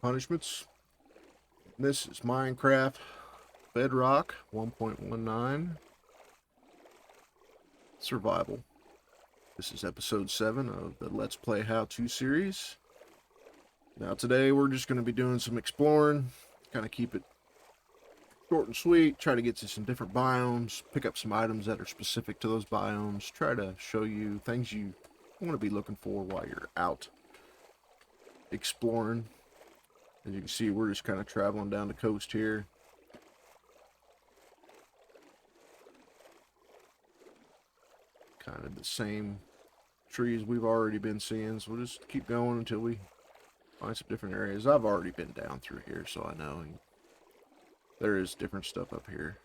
punishments. This is Minecraft Bedrock 1.19 Survival. This is episode 7 of the Let's Play How-To series. Now today we're just going to be doing some exploring, kind of keep it short and sweet, try to get to some different biomes, pick up some items that are specific to those biomes, try to show you things you want to be looking for while you're out exploring. As you can see, we're just kind of traveling down the coast here. Kind of the same trees we've already been seeing, so we'll just keep going until we find some different areas. I've already been down through here, so I know there is different stuff up here.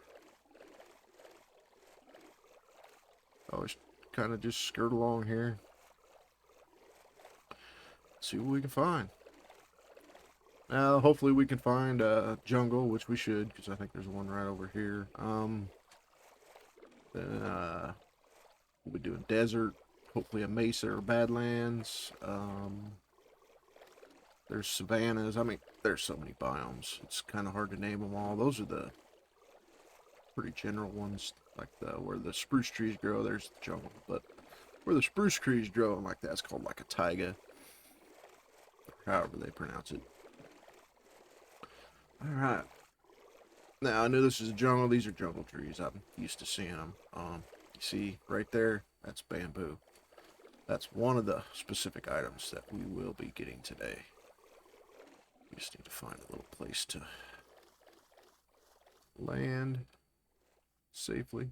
Always kind of just skirt along here. See what we can find. Now, hopefully we can find a jungle, which we should, because I think there's one right over here. Then we'll be doing desert, hopefully a mesa or badlands. There's savannas. I mean, there's so many biomes. It's kind of hard to name them all. Those are the pretty general ones, like where the spruce trees grow. There's the jungle, but where the spruce trees grow, like that's called like a taiga, however they pronounce it. All right. Now I know this is a jungle. These are jungle trees. I'm used to seeing them. You see right there, that's bamboo. That's one of the specific items that we will be getting today. We just need to find a little place to land safely.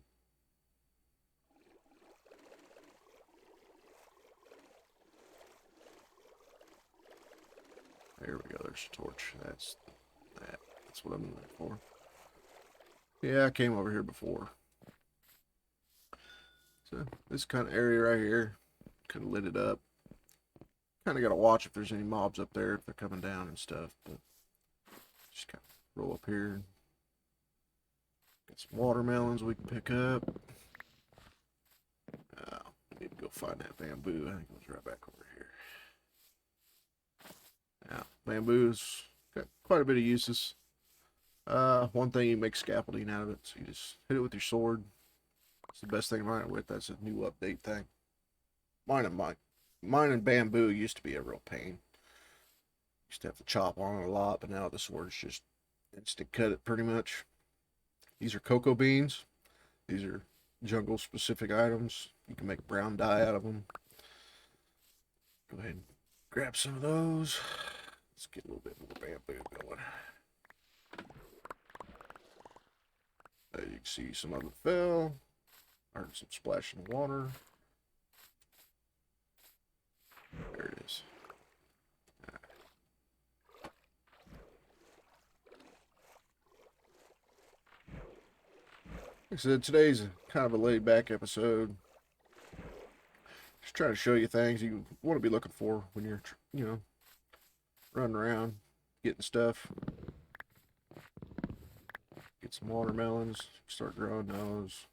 There we go. There's a torch. That's what I'm looking for. Yeah, I came over here before. So this kind of area right here, kind of lit it up. Kind of got to watch if there's any mobs up there, if they're coming down and stuff. But just kind of roll up here. Got some watermelons we can pick up. Need to go find that bamboo. I think it was right back over here. Now, bamboo's got quite a bit of uses. One thing, you make scaffolding out of it, so you just hit it with your sword. It's the best thing to mine it with. That's a new update thing. Mine and bamboo used to be a real pain. Used to have to chop on it a lot, but now the sword's just instant cut it pretty much. These are cocoa beans. These are jungle specific items. You can make brown dye out of them. Go ahead and grab some of those. Let's get a little bit more bamboo going. You can see some of it fell. I heard some splash in the water. There it is. Like I said, today's kind of a laid back episode. Just trying to show you things you want to be looking for when you're, running around, getting stuff. Get some watermelons, start growing those.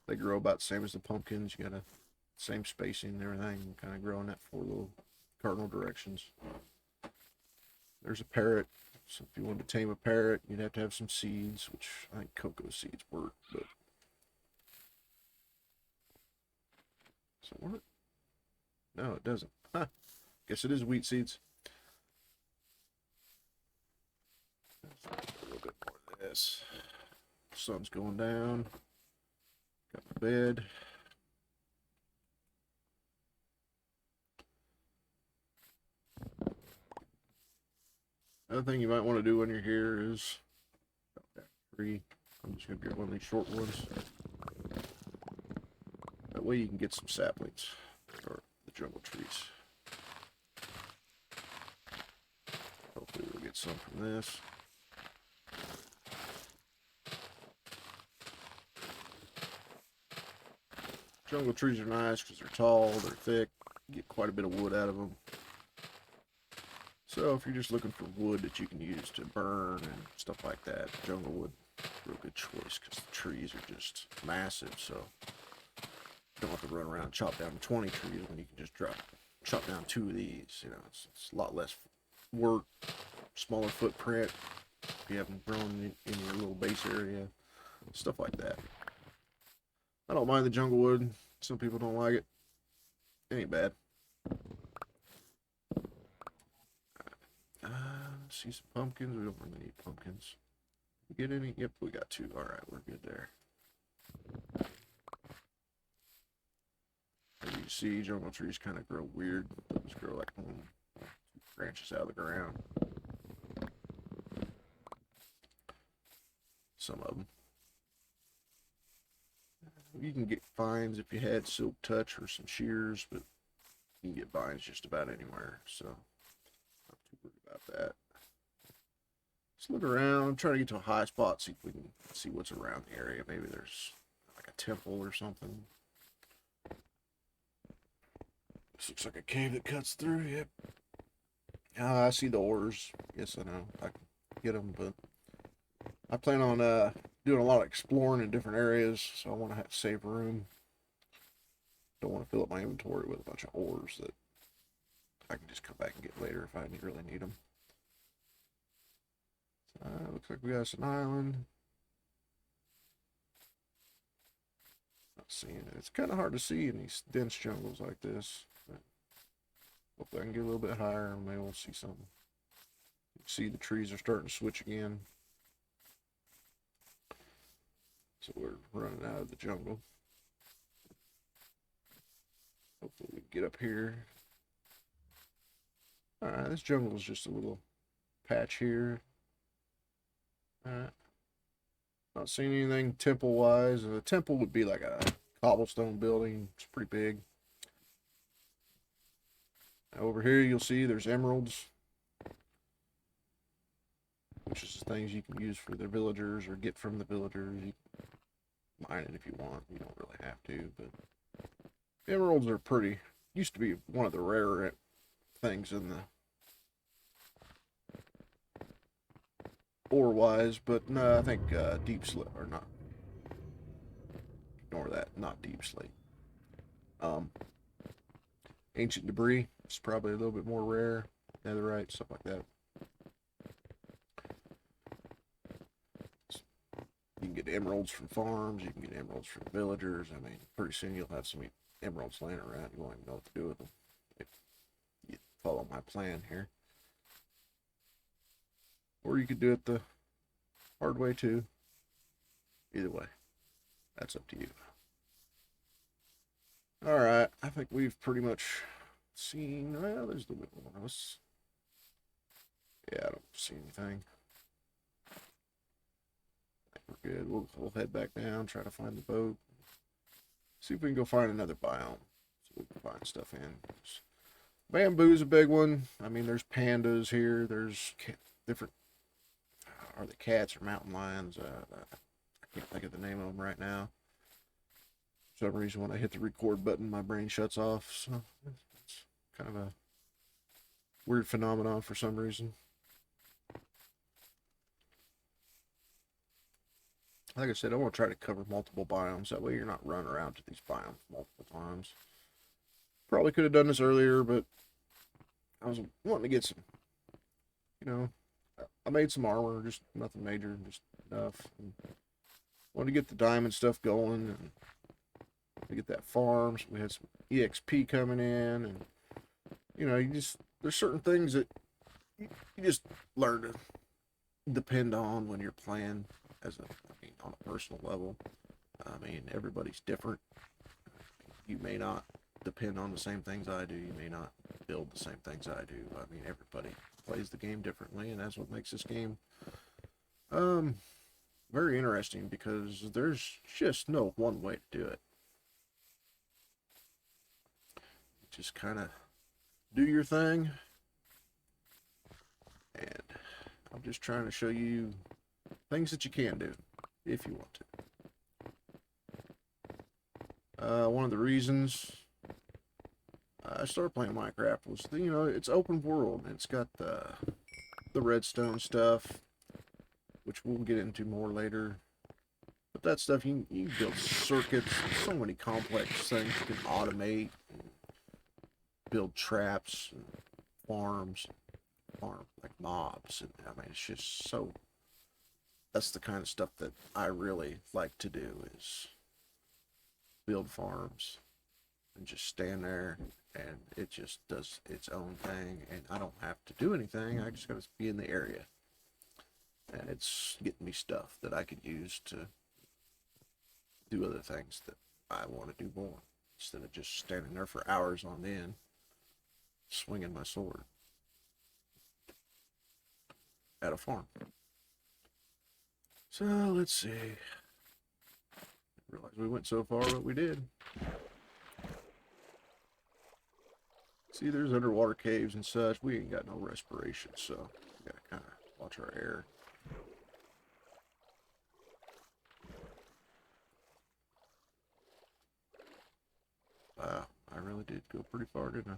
They grow about the same as the pumpkins. You got same spacing and everything, kind of growing that 4 little cardinal directions. There's a parrot. So if you wanted to tame a parrot, you'd have to have some seeds, which I think cocoa seeds work, but does it work? No, it doesn't. Huh. Guess it is wheat seeds. A little bit more of this. Sun's going down. Got my bed. Another thing you might want to do when you're here is that tree. I'm just going to get one of these short ones. That way you can get some saplings or the jungle trees. Hopefully we'll get some from this. Jungle trees are nice because they're tall, they're thick, you get quite a bit of wood out of them. So if you're just looking for wood that you can use to burn and stuff like that, jungle wood is a real good choice because the trees are just massive. So you don't have to run around and chop down 20 trees when you can just drop chop down 2 of these. You know, it's a lot less work, smaller footprint. If you have them growing in your little base area, stuff like that. I don't mind the jungle wood. Some people don't like it. It ain't bad. See some pumpkins. We don't really need pumpkins. Get any? Yep, we got 2. All right, we're good there. As you see, jungle trees kind of grow weird. They just grow like 2 branches out of the ground. Some of them. You can get vines if you had silk touch or some shears, but you can get vines just about anywhere, so not too worried about that. Let's look around, try to get to a high spot, see if we can see what's around the area. Maybe there's like a temple or something. This looks like a cave that cuts through. Yep. I see the ores. Yes, I know. I can get them, but I plan on doing a lot of exploring in different areas, so I want to have to save room. Don't want to fill up my inventory with a bunch of ores that I can just come back and get later if I really need them. Looks like we got us an island. Not seeing it. It's kind of hard to see in these dense jungles like this. But hopefully I can get a little bit higher and maybe we'll see something. You can see the trees are starting to switch again. So we're running out of the jungle. Hopefully we can get up here. Alright, this jungle is just a little patch here. Alright. Not seeing anything temple-wise. A temple would be like a cobblestone building. It's pretty big. Over here you'll see there's emeralds, which is things you can use for the villagers or get from the villagers. You can mine it if you want. You don't really have to, but emeralds are pretty, used to be one of the rarer things in the ore-wise, but no, I think deep slate, or not, ignore that, not deep slate. Ancient debris is probably a little bit more rare, netherite, stuff like that. You can get emeralds from farms, you can get emeralds from villagers. I mean, pretty soon you'll have some emeralds laying around. You won't even know what to do with them if you follow my plan here. Or you could do it the hard way too. Either way, that's up to you. Alright, I think we've pretty much seen, well, there's a little bit more of us. Yeah, I don't see anything. We're good. We'll head back down, try to find the boat. See if we can go find another biome so we can find stuff in. Bamboo's a big one. I mean, there's pandas here. There's different, are they cats or mountain lions? I can't think of the name of them right now. For some reason, when I hit the record button, my brain shuts off. So it's kind of a weird phenomenon for some reason. Like I said, I want to try to cover multiple biomes. That way you're not running around to these biomes multiple times. Probably could have done this earlier, but I was wanting to get some, you know, I made some armor, just nothing major, just enough. And wanted to get the diamond stuff going and to get that farm. So we had some EXP coming in, and, you know, there's certain things that you just learn to depend on when you're playing on a personal level. I mean, everybody's different. You may not depend on the same things I do. You may not build the same things I do. I mean, everybody plays the game differently, and that's what makes this game very interesting, because there's just no one way to do it. Just kind of do your thing, and I'm just trying to show you things that you can do if you want to. One of the reasons I started playing Minecraft was, you know, it's open world. It's got the redstone stuff, which we'll get into more later. But that stuff, you build circuits, so many complex things you can automate, build traps and farms, farm like mobs, and I mean it's just so. That's the kind of stuff that I really like to do is build farms and just stand there and it just does its own thing and I don't have to do anything. I just gotta be in the area. And it's getting me stuff that I could use to do other things that I want to do more. Instead of just standing there for hours on end, swinging my sword at a farm. So let's see. Realize we went so far, but we did. See, there's underwater caves and such. We ain't got no respiration, so we gotta kind of watch our air. Wow, I really did go pretty far, didn't I?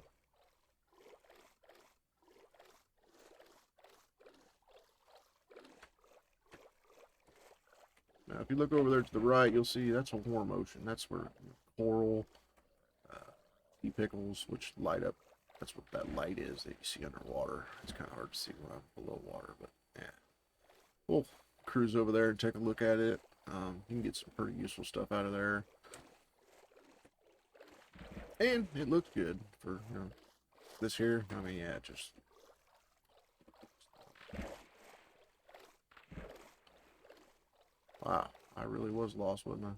Now, if you look over there to the right, you'll see that's a warm ocean. That's where coral, sea pickles, which light up. That's what that light is that you see underwater. It's kind of hard to see when I'm below water, but yeah. We'll cruise over there and take a look at it. You can get some pretty useful stuff out of there. And it looks good for, you know, this here. I mean, yeah, just... Wow, I really was lost, wasn't I?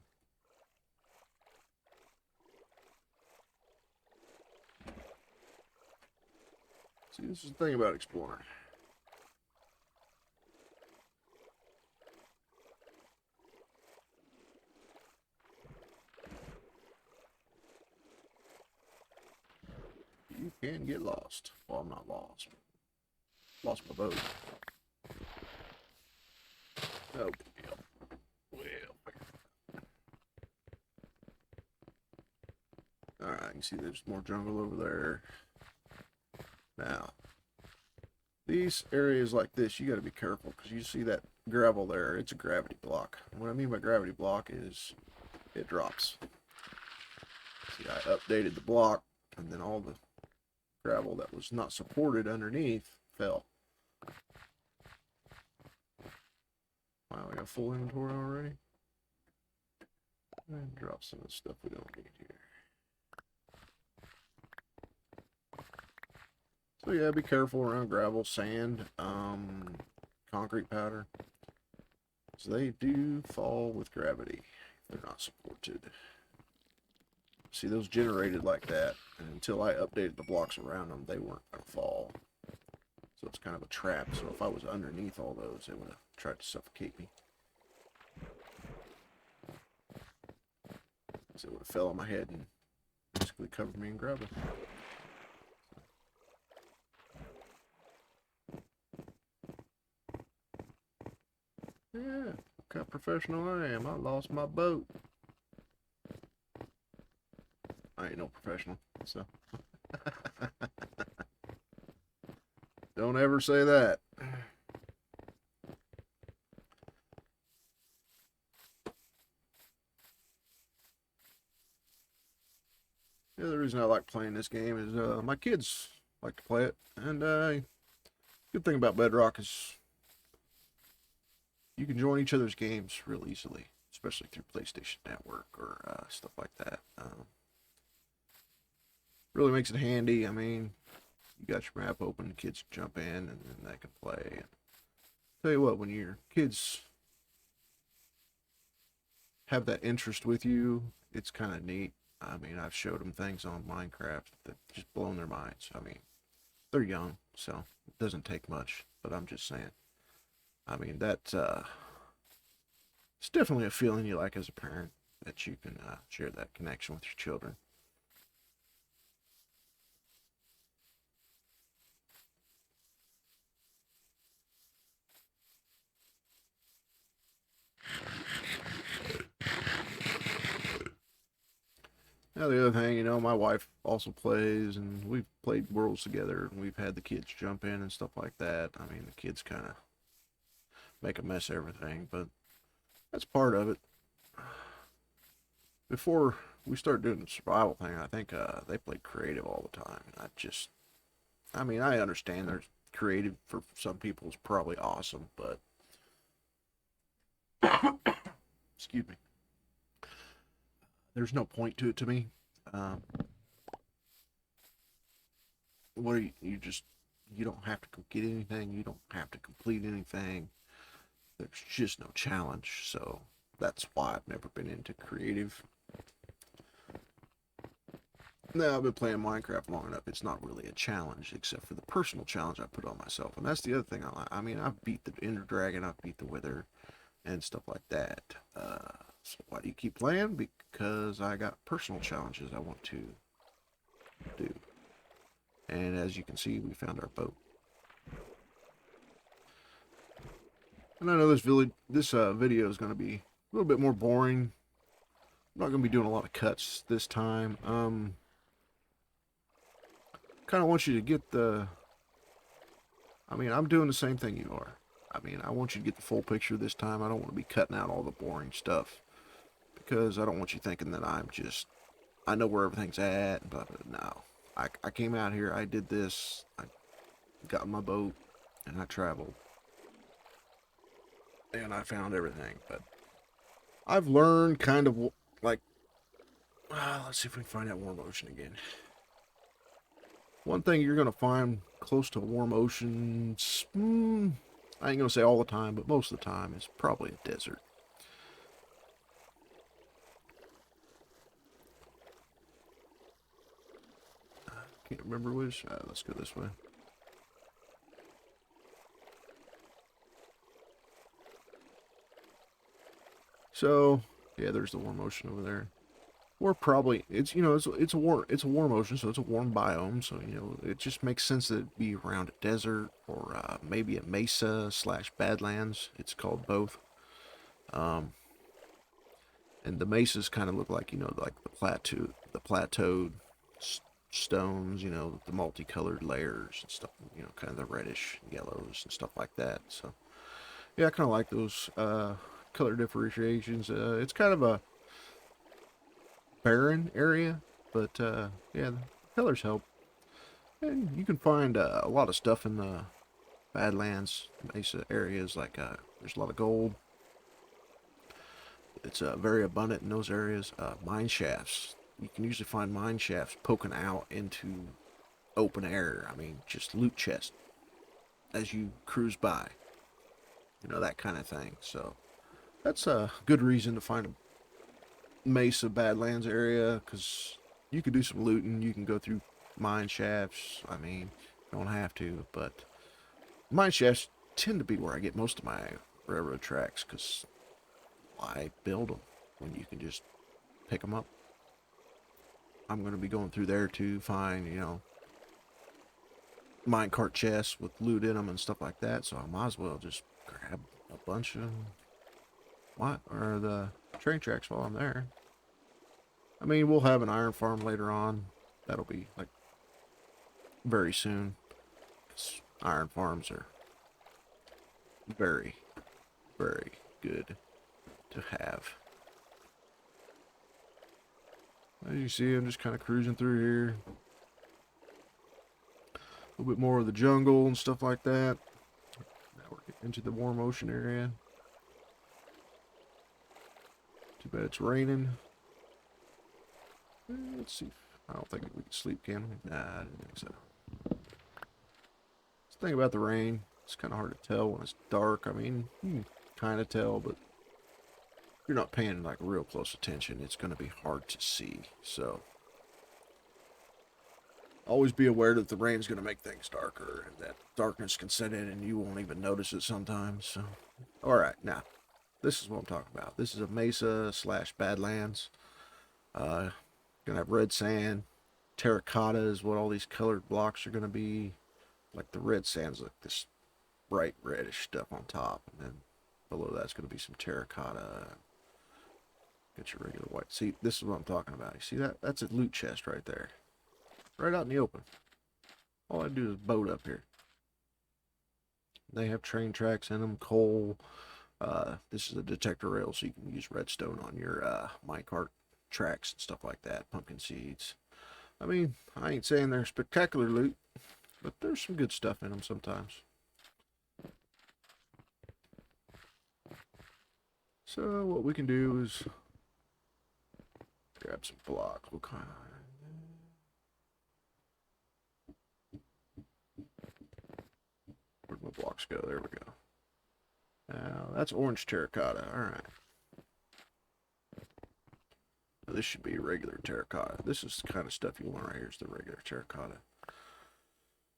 See, this is the thing about exploring. You can get lost. Well, I'm not lost. Lost my boat. No big deal. Well, alright, you can see there's more jungle over there. Now, these areas like this, you got to be careful because you see that gravel there. It's a gravity block. And what I mean by gravity block is it drops. See, I updated the block, and then all the gravel that was not supported underneath fell. Wow, we got full inventory already. And drop some of the stuff we don't need here. So yeah, be careful around gravel, sand, concrete powder. So they do fall with gravity if they're not supported. See, those generated like that, and until I updated the blocks around them, they weren't going to fall. So it's kind of a trap. So if I was underneath all those, it would have tried to suffocate me. So it would have fell on my head and basically covered me in gravel. Yeah, look how professional I am. I lost my boat. I ain't no professional, so. Don't ever say that. The other reason I like playing this game is my kids like to play it, and good thing about Bedrock is you can join each other's games real easily, especially through PlayStation Network or stuff like that. Really makes it handy. I mean, you got your map open, kids jump in, and then they can play. And tell you what, when your kids have that interest with you, it's kind of neat. I mean, I've showed them things on Minecraft that just blown their minds. I mean, they're young, so it doesn't take much, but I'm just saying. I mean, it's definitely a feeling you like as a parent that you can share that connection with your children. Now, the other thing, you know, my wife also plays, and we've played Worlds together, and we've had the kids jump in and stuff like that. I mean, the kids kind of make a mess of everything, but that's part of it. before we started doing the survival thing, I think they played creative all the time. I mean, I understand there's creative for some people is probably awesome, but excuse me, there's no point to it to me. Um, what are you just you don't have to get anything, you don't have to complete anything. There's just no challenge, so that's why I've never been into creative. Now I've been playing Minecraft long enough. It's not really a challenge, except for the personal challenge I put on myself, and that's the other thing I like. I mean, I've beat the Ender Dragon, I've beat the Wither, and stuff like that. So why do you keep playing? Because I got personal challenges I want to do. And as you can see, we found our boat. And I know this video is going to be a little bit more boring. I'm not going to be doing a lot of cuts this time. Kind of want you to get the... I mean, I'm doing the same thing you are. I mean, I want you to get the full picture this time. I don't want to be cutting out all the boring stuff, because I don't want you thinking that I know where everything's at. But no, I came out here, I did this, I got in my boat, and I traveled. And I found everything. But I've learned kind of like, let's see if we can find that warm ocean again. One thing you're going to find close to a warm ocean, I ain't going to say all the time, but most of the time, is probably a desert. Can't remember which. Let's go this way. So, yeah, there's the warm ocean over there. Or probably it's it's a warm ocean, so it's a warm biome. So it just makes sense that it'd be around a desert or maybe a mesa slash badlands. It's called both. Um, and the mesas kind of look like like the plateaued stones. The multicolored layers and stuff. Kind of the reddish yellows and stuff like that. So yeah, I kind of like those color differentiations. It's kind of a barren area, but yeah, the colors help. And you can find a lot of stuff in the Badlands Mesa areas. Like there's a lot of gold. It's very abundant in those areas. Mine shafts. You can usually find mine shafts poking out into open air. I mean, just loot chest as you cruise by. That kind of thing. So that's a good reason to find a Mesa Badlands area, because you can do some looting. You can go through mine shafts. I mean, you don't have to, but mine shafts tend to be where I get most of my railroad tracks, because why build them when you can just pick them up? I'm going to be going through there to find, minecart chests with loot in them and stuff like that, so I might as well just grab a bunch of the train tracks while I'm there. I mean, we'll have an iron farm later on. That'll be like very soon. Iron farms are very, very good to have. As you see, I'm just kind of cruising through here. A little bit more of the jungle and stuff like that. Now we're getting into the warm ocean area. Too bad it's raining. Let's see. I don't think we can sleep, can we? Nah, I didn't think so. The thing about the rain, it's kind of hard to tell when it's dark. I mean, you can kind of tell, but if you're not paying like real close attention, it's going to be hard to see. So always be aware that the rain's going to make things darker, and that darkness can set in and you won't even notice it sometimes. So, all right, now this is what I'm talking about. This is a mesa slash badlands. Gonna have red sand. Terracotta is what all these colored blocks are gonna be. Like the red sand's like this bright reddish stuff on top, and then below that's gonna be some terracotta. Get your regular white. See, this is what I'm talking about. You see that? That's a loot chest right there. Right out in the open. All I do is boat up here. They have train tracks in them, coal. This is a detector rail, so you can use redstone on your minecart. tracks and stuff like that, pumpkin seeds. I mean, I ain't saying they're spectacular loot, but there's some good stuff in them sometimes. So what we can do is grab some blocks. What kind? Where'd my blocks go? There we go. Now that's orange terracotta. All right. Now, this should be regular terracotta. This is the kind of stuff you want right here. Is the regular terracotta,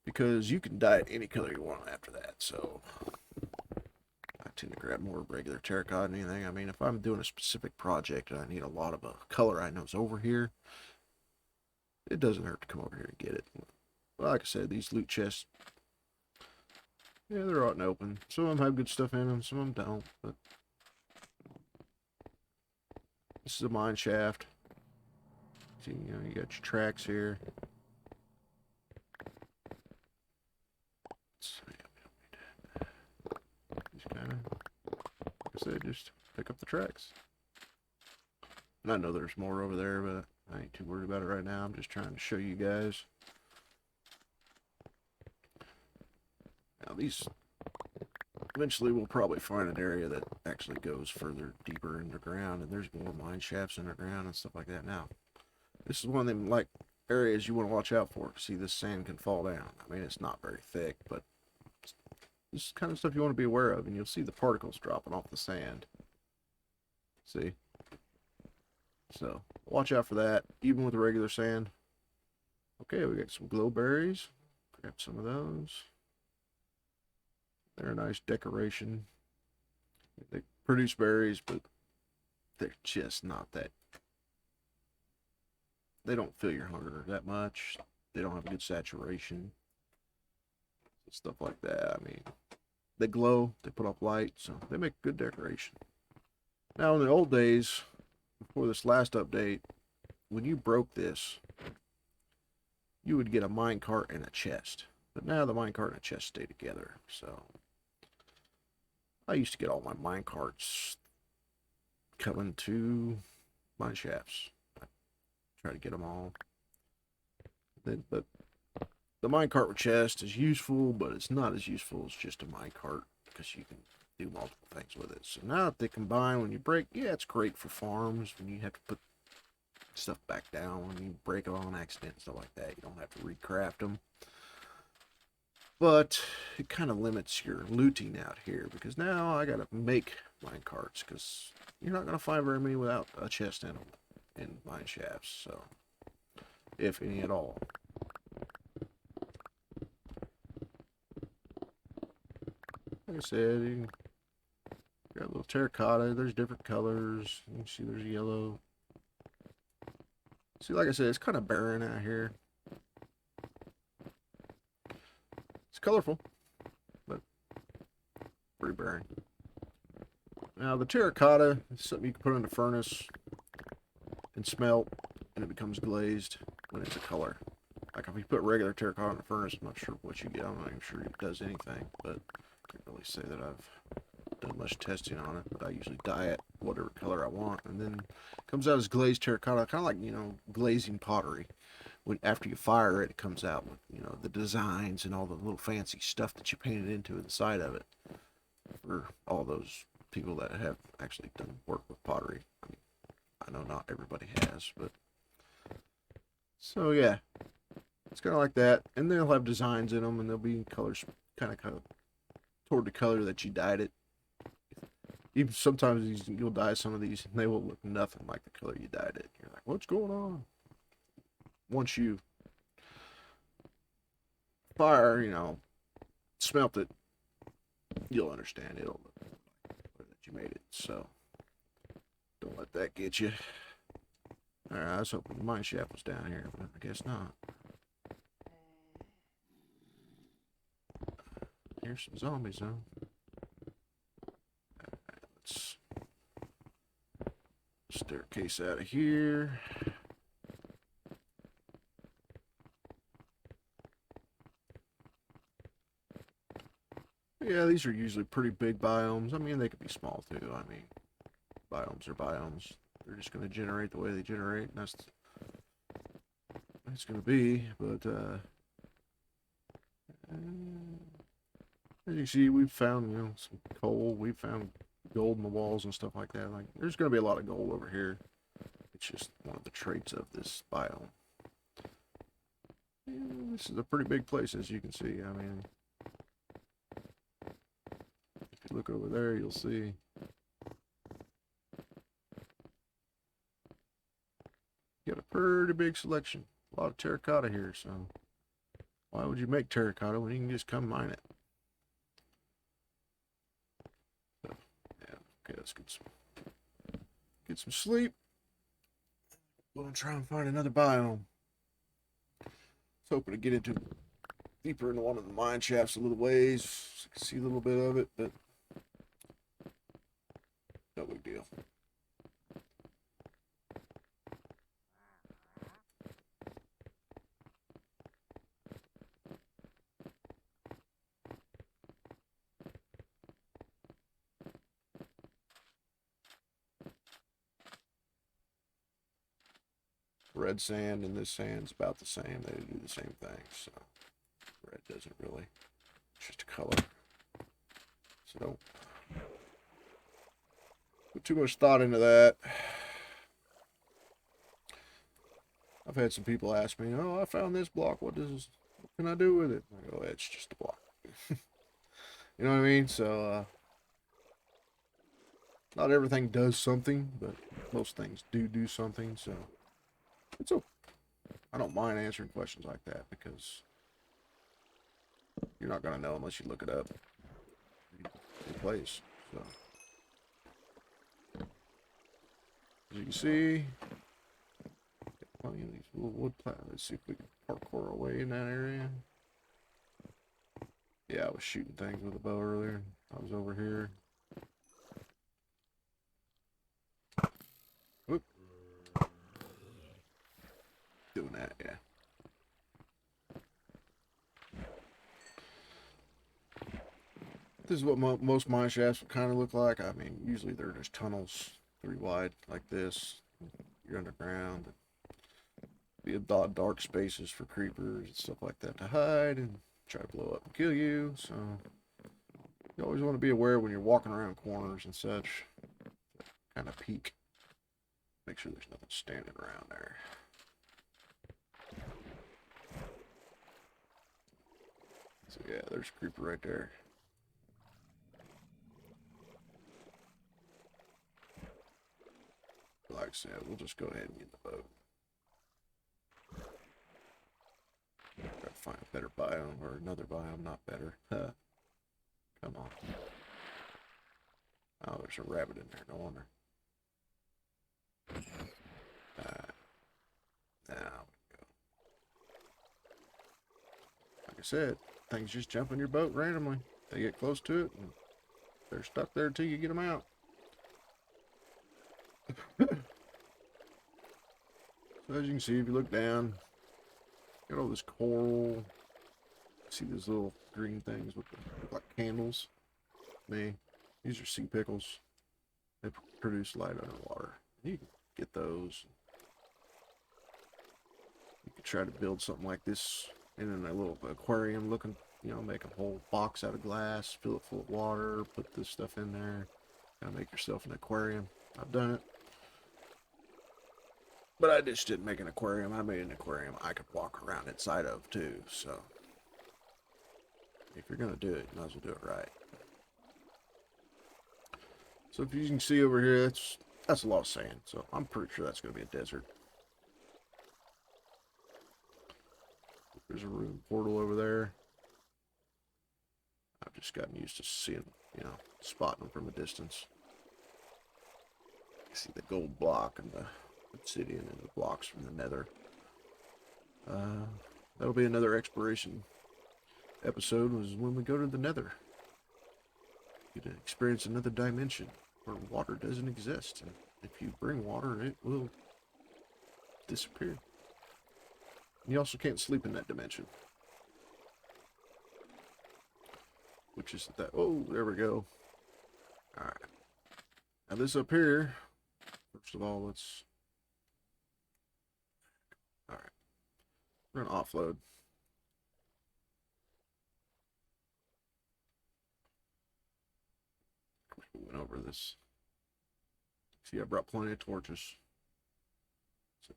because you can dye it any color you want after that. So I tend to grab more regular terracotta than anything. I mean, if I'm doing a specific project and I need a lot of a color I know is over here, it doesn't hurt to come over here and get it. Well, like I said, these loot chests, yeah, they're out and open. Some of them have good stuff in them, some of them don't. But this is a mine shaft. See, you know, you got your tracks here. Just kind of, like I said, just pick up the tracks. And I know there's more over there, but I ain't too worried about it right now. I'm just trying to show you guys. Now these, eventually we'll probably find an area that actually goes further deeper underground, and there's more mine shafts underground and stuff like that. Now, this is one of them like areas you want to watch out for. See, this sand can fall down. I mean, it's not very thick, but this is kind of stuff you want to be aware of, and you'll see the particles dropping off the sand. See? So, watch out for that, even with the regular sand. Okay, we got some glowberries. Grab some of those. They're a nice decoration. They produce berries, but they're just not that. They don't fill your hunger that much. They don't have good saturation. Stuff like that. I mean, they glow, they put off light, so they make good decoration. Now, in the old days, before this last update, when you broke this, you would get a minecart and a chest. But now the minecart and a chest stay together, so I used to get all my minecarts coming to mine shafts. I try to get them all. But the minecart with chest is useful, but it's not as useful as just a minecart, because you can do multiple things with it. So now that they combine, when you break, yeah, it's great for farms when you have to put stuff back down when you break it on accident and stuff like that. You don't have to recraft them. But it kind of limits your looting out here, because now I gotta make mine carts, because you're not gonna find very many without a chest in them in mine shafts. So, if any at all. Like I said, you got a little terracotta. There's different colors. You can see there's yellow. See, like I said, it's kind of barren out here. It's colorful, but pretty barren. Now, the terracotta is something you can put in the furnace and smelt, and it becomes glazed when it's a color. Like if you put regular terracotta in the furnace, I'm not sure what you get. I'm not even sure it does anything, but I can't really say that I've done much testing on it. But I usually dye it whatever color I want, and then it comes out as glazed terracotta, kind of like, you know, glazing pottery. When after you fire it, it comes out with, you know, the designs and all the little fancy stuff that you painted into the side of it. For all those people that have actually done work with pottery. I mean, I know not everybody has, but so yeah, it's kind of like that. And they'll have designs in them, and they'll be colors kind of toward the color that you dyed it. Even sometimes you'll dye some of these, and they will look nothing like the color you dyed it. You're like, what's going on? Once you fire, you know, smelt it, you'll understand. It'll look like that you made it. So don't let that get you. Alright, I was hoping the mine shaft was down here, but I guess not. Here's some zombies, though. Alright, let's staircase out of here. Yeah, these are usually pretty big biomes. I mean, they could be small too. I mean, biomes are biomes. they're just going to generate the way they generate, and that's it's going to be. But as you see, we've found some coal. We've found gold in the walls and stuff like that. Like there's going to be a lot of gold over here. It's just one of the traits of this biome. And this is a pretty big place, as you can see. I mean, if you look over there, you'll see. You got a pretty big selection. A lot of terracotta here, so why would you make terracotta when you can just come mine it? So, yeah, okay, let's get some sleep. We're gonna try and find another biome. I was hoping to get into deeper into one of the mine shafts a little ways, so I can see a little bit of it, but no big deal. Red sand and this sand's about the same. They do the same thing, so red doesn't really, it's just a color. So don't put too much thought into that. I've had some people ask me, oh, I found this block. What can I do with it? I go, it's just a block. You know what I mean? So, not everything does something, but most things do something, so it's okay. I don't mind answering questions like that because you're not going to know unless you look it up in place. So, as you can see, plenty of these little wood planks. Let's see if we can parkour our way in that area. Yeah, I was shooting things with a bow earlier. I was over here. Whoop. Doing that, yeah. This is what most mine shafts kind of look like. I mean, usually they're just tunnels 3 wide like this. You're underground. Be a dark spaces for creepers and stuff like that to hide and try to blow up and kill you. So you always want to be aware when you're walking around corners and such. Kind of peek. Make sure there's nothing standing around there. So yeah, there's a creeper right there. Like I said, we'll just go ahead and get the boat. Try to find a better biome or another biome, not better. Come on. Oh, there's a rabbit in there, no wonder. Now we go. Like I said, things just jump in your boat randomly. They get close to it and they're stuck there until you get them out. So as you can see, if you look down, got all this coral. See these little green things look like candles. These are sea pickles. They produce light underwater. You can get those. You could try to build something like this in a little aquarium looking, make a whole box out of glass, fill it full of water, put this stuff in there, kind of make yourself an aquarium. I've done it. But I just didn't make an aquarium. I made an aquarium I could walk around inside of too. So if you're going to do it, you might as well do it right. So if you can see over here, that's a lot of sand. So I'm pretty sure that's going to be a desert. There's a room portal over there. I've just gotten used to seeing, spotting them from a distance. You see the gold block and the obsidian and the blocks from the nether. That'll be another exploration episode, was when we go to the nether. You get to experience another dimension where water doesn't exist. And if you bring water, it will disappear. And you also can't sleep in that dimension. Which is that, oh, there we go. Alright. Now this up here, First of all, let's... Alright. We're going to offload. We went over this. See, I brought plenty of torches. So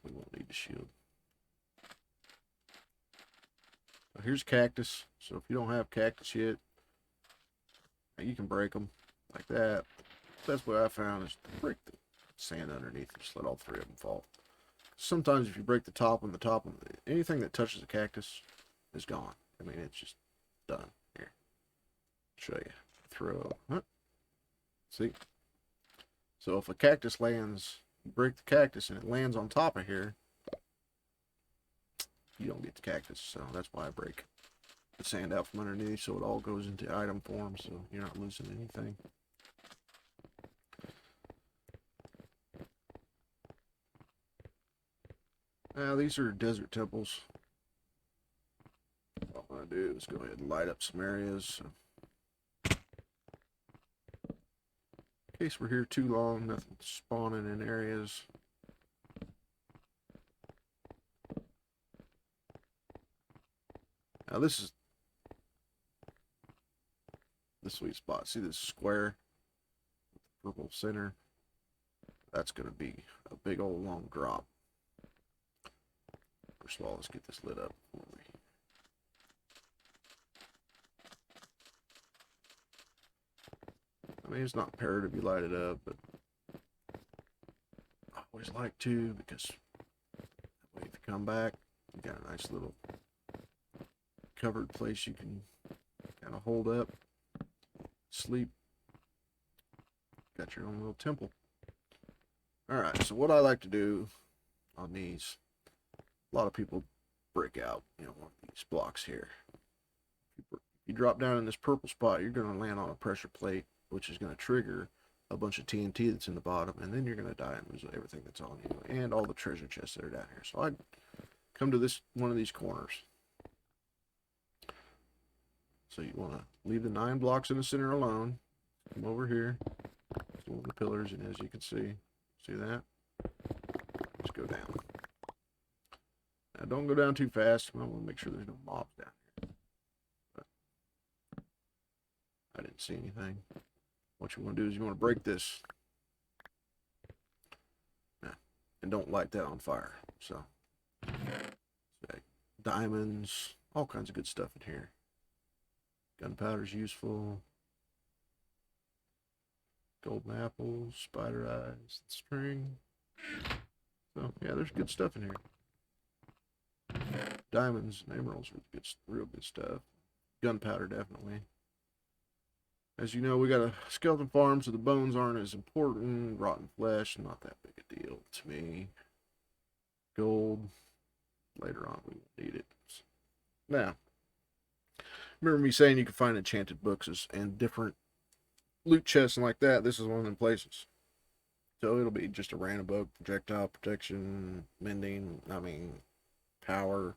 we won't need the shield. So here's cactus. So if you don't have cactus yet, you can break them like that. That's what I found is to break the sand underneath and just let all three of them fall. Sometimes if you break the top on the top, anything that touches the cactus is gone. I mean, it's just done. Here, show you. Throw. Huh? See? So if a cactus lands, you break the cactus and it lands on top of here, you don't get the cactus. So that's why I break the sand out from underneath so it all goes into item form so you're not losing anything. Now these are desert temples. What I'm going to do is go ahead and light up some areas. In case we're here too long, nothing spawning in areas. Now this is the sweet spot. See this square with the purple center? That's going to be a big old long drop. First of all, let's get this lit up before we... I mean, it's not imperative you light it up, but I always like to because that way if you come back, you got a nice little covered place you can kind of hold up, sleep. Got your own little temple. Alright, so what I like to do on these, a lot of people break out, you know, one of these blocks here. If you drop down in this purple spot, you're going to land on a pressure plate, which is going to trigger a bunch of TNT that's in the bottom, and then you're going to die and lose everything that's on you, and all the treasure chests that are down here. So I come to this one of these corners. So you want to leave the 9 blocks in the center alone. Come over here. It's one of the pillars, and as you can see that? Just go down. Now don't go down too fast. I want to make sure there's no mobs down here. But I didn't see anything. What you want to do is you want to break this. Yeah. And don't light that on fire. So, diamonds, all kinds of good stuff in here. Gunpowder's useful. Golden apples, spider eyes, string. So, yeah, there's good stuff in here. Diamonds and emeralds are good, real good stuff. Gunpowder, definitely. As you know, we got a skeleton farm, so the bones aren't as important. Rotten flesh, not that big a deal to me. Gold, later on we won't need it. Now, remember me saying you can find enchanted books and different loot chests and like that. This is one of them places. So it'll be just a random book, projectile protection, mending, I mean, power.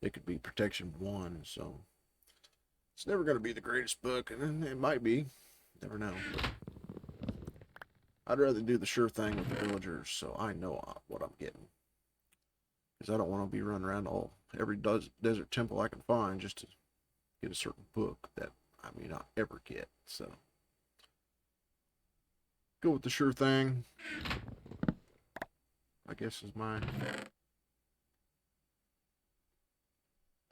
It could be protection 1, so it's never going to be the greatest book, and it might be. Never know. But I'd rather do the sure thing with the villagers, so I know what I'm getting. Because I don't want to be running around every desert temple I can find just to get a certain book that I may not ever get. So go with the sure thing, I guess, is my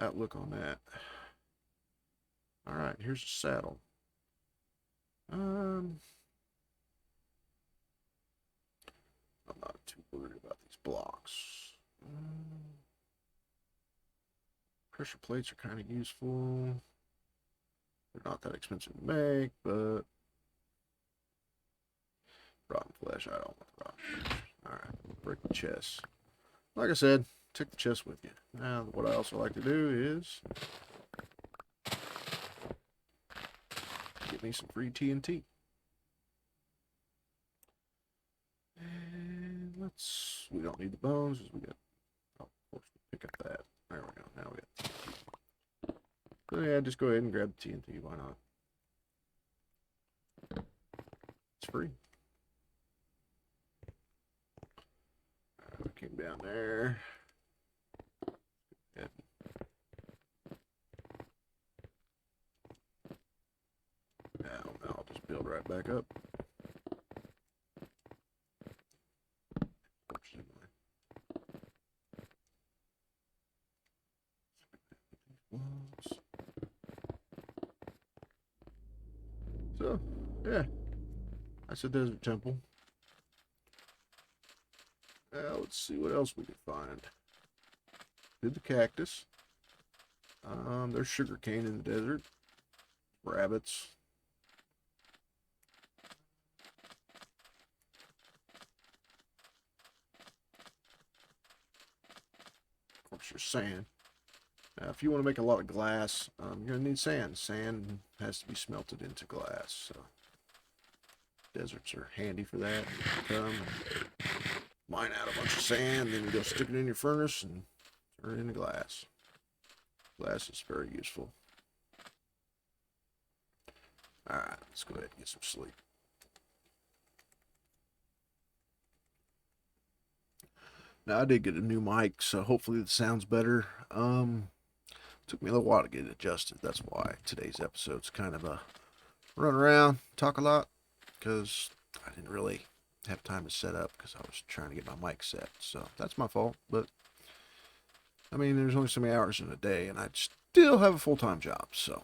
outlook on that. Alright, here's the saddle. I'm not too worried about these blocks. Pressure plates are kind of useful. They're not that expensive to make, but rotten flesh, I don't want the rotten flesh. Alright, break the chest. Like I said, take the chest with you. Now, what I also like to do is get me some free TNT. And we don't need the bones, because we got, oh, of course, pick up that. There we go, now we got TNT. So yeah, just go ahead and grab the TNT, why not? It's free. I came down there. Yeah. Now I'll just build right back up. So, yeah, that's a desert temple. Now let's see what else we can find. Did the cactus. There's sugar cane in the desert. Rabbits. Of course, there's sand. Now, if you want to make a lot of glass, you're going to need sand. Sand has to be smelted into glass. So, deserts are handy for that. You come and mine out a bunch of sand, then you go stick it in your furnace and turn it into glass. Glass is very useful. Alright, let's go ahead and get some sleep. Now, I did get a new mic, so hopefully it sounds better. Took me a little while to get it adjusted. That's why today's episode's kind of a run around, talk a lot, because I didn't really have time to set up because I was trying to get my mic set. So that's my fault. But I mean, there's only so many hours in a day, and I still have a full-time job, so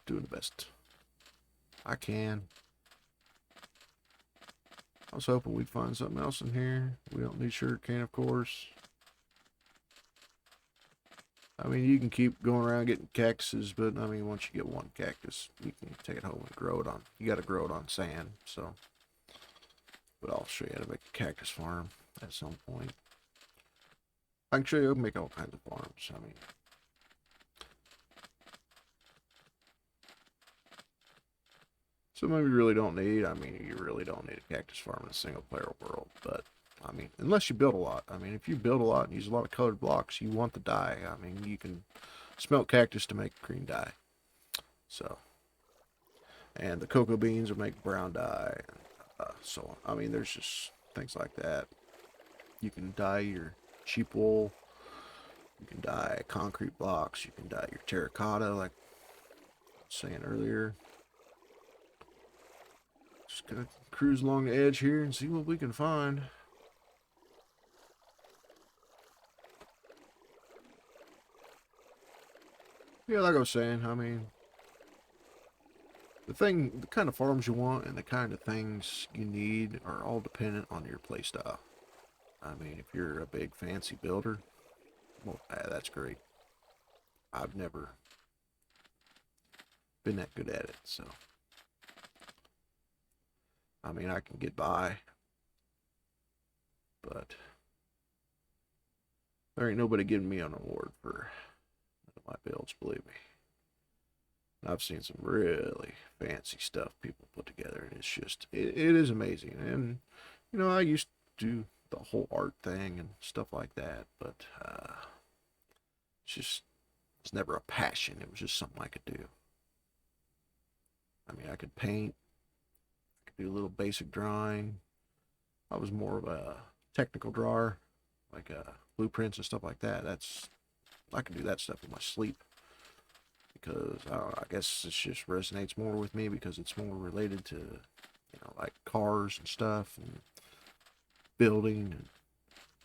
doing the best I can. I was hoping we'd find something else in here. We don't need sugarcane, of course. I mean, you can keep going around getting cactuses, but I mean, once you get one cactus, you can take it home and grow it on. You got to grow it on sand, so. But I'll show you how to make a cactus farm at some point. I can show you how to make all kinds of farms. I mean, some of you really don't need. I mean, you really don't need a cactus farm in a single-player world, but. I mean, unless you build a lot. I mean, if you build a lot and use a lot of colored blocks, you want the dye. I mean, you can smelt cactus to make green dye. So, and the cocoa beans will make brown dye, and so on. I mean, there's just things like that. You can dye your sheep wool. You can dye concrete blocks. You can dye your terracotta, like I was saying earlier. Just gonna cruise along the edge here and see what we can find. Yeah, like I was saying, I mean, the kind of farms you want and the kind of things you need are all dependent on your playstyle. I mean, if you're a big fancy builder, well, that's great. I've never been that good at it, so. I mean, I can get by, but there ain't nobody giving me an award for my builds, believe me. I've seen some really fancy stuff people put together, and it's just, it is amazing. And, you know, I used to do the whole art thing and stuff like that, but it's never a passion. It was just something I could do. I mean, I could paint, I could do a little basic drawing. I was more of a technical drawer, like blueprints and stuff like that. I can do that stuff in my sleep because I guess it just resonates more with me because it's more related to, you know, like cars and stuff and building and,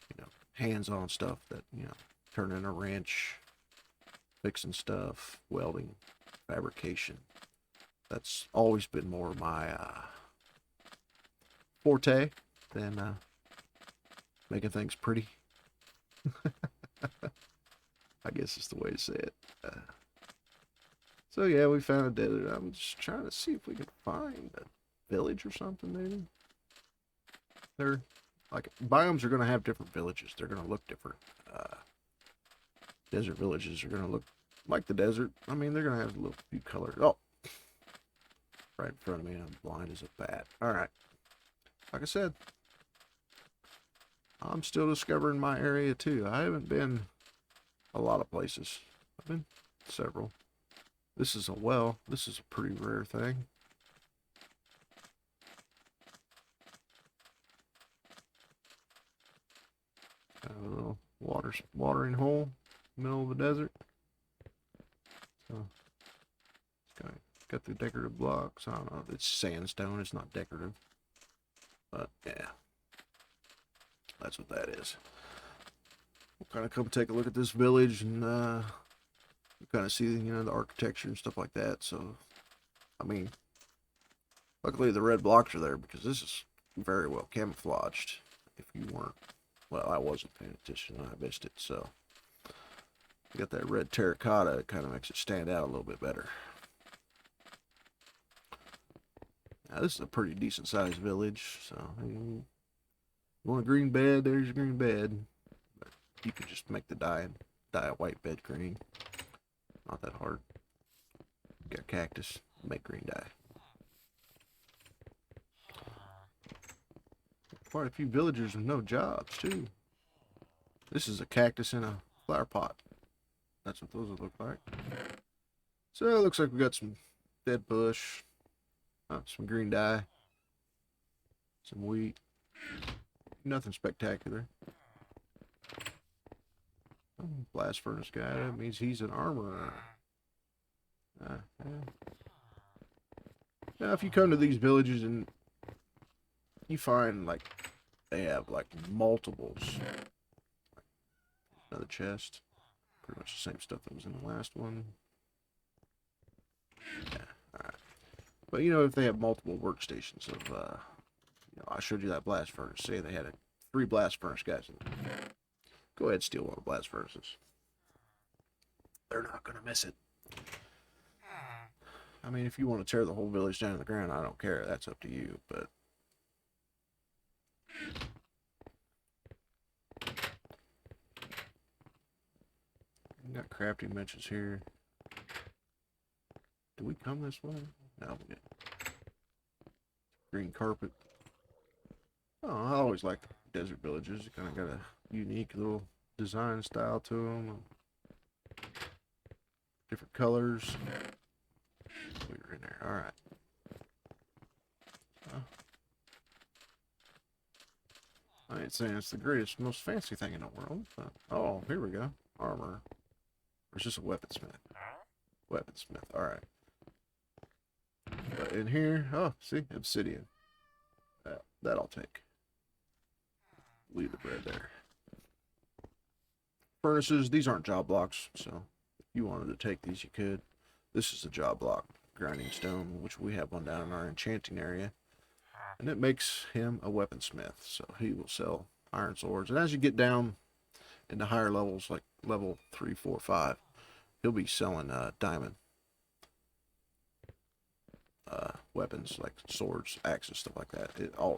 you know, hands-on stuff that, you know, turning a wrench, fixing stuff, welding, fabrication. That's always been more my forte than making things pretty. I guess it's the way to say it. So yeah, we found a desert. I'm just trying to see if we can find a village or something, maybe. They're like biomes are going to have different villages. They're going to look different. Desert villages are going to look like the desert. I mean, they're going to have a little few colors. Oh, right in front of me. I'm blind as a bat. All right. Like I said, I'm still discovering my area too. I haven't been a lot of places. I've been several. This is a well. This is a pretty rare thing. Kind of a little watering hole, middle of the desert. So it's got the decorative blocks. I don't know. It's sandstone. It's not decorative. But yeah, that's what that is. We'll kind of come take a look at this village and kind of see, you know, the architecture and stuff like that. So, I mean, luckily the red blocks are there because this is very well camouflaged. If you weren't, well, I wasn't paying attention and I missed it. So, you got that red terracotta. It kind of makes it stand out a little bit better. Now, this is a pretty decent sized village. So, you want a green bed? There's your green bed. But you could just make the dye a white bed green. Not that hard. Got cactus, make green dye. Quite a few villagers with no jobs too. This is a cactus in a flower pot. That's what those would look like. So it looks like we got some dead bush, some green dye, some wheat. Nothing spectacular. Blast furnace guy. That means he's an armorer. Yeah. Now, if you come to these villages and you find like they have like multiples, another chest, pretty much the same stuff that was in the last one. Yeah, all right. But you know, if they have multiple workstations of, you know, I showed you that blast furnace. Say they had 3 blast furnace guys in there. Go ahead, steal one of the blast furnaces. They're not gonna miss it. I mean, if you want to tear the whole village down to the ground, I don't care. That's up to you, but we got crafting benches here. Do we come this way? No, we get green carpet. Oh, I always like desert villages. You kind of got a unique little design style to them. Different colors. We were in there. All right. I ain't saying it's the greatest, most fancy thing in the world. But, oh, here we go. Armor. Or is this a weaponsmith? Weaponsmith. All right. But in here, oh, see, obsidian. That I'll take. Leave the bread there. Furnaces. These aren't job blocks, so if you wanted to take these, you could. This is a job block. Grinding stone, which we have one down in our enchanting area. And it makes him a weaponsmith, so he will sell iron swords. And as you get down into higher levels, like level 3, 4, 5, he'll be selling diamond weapons, like swords, axes, stuff like that.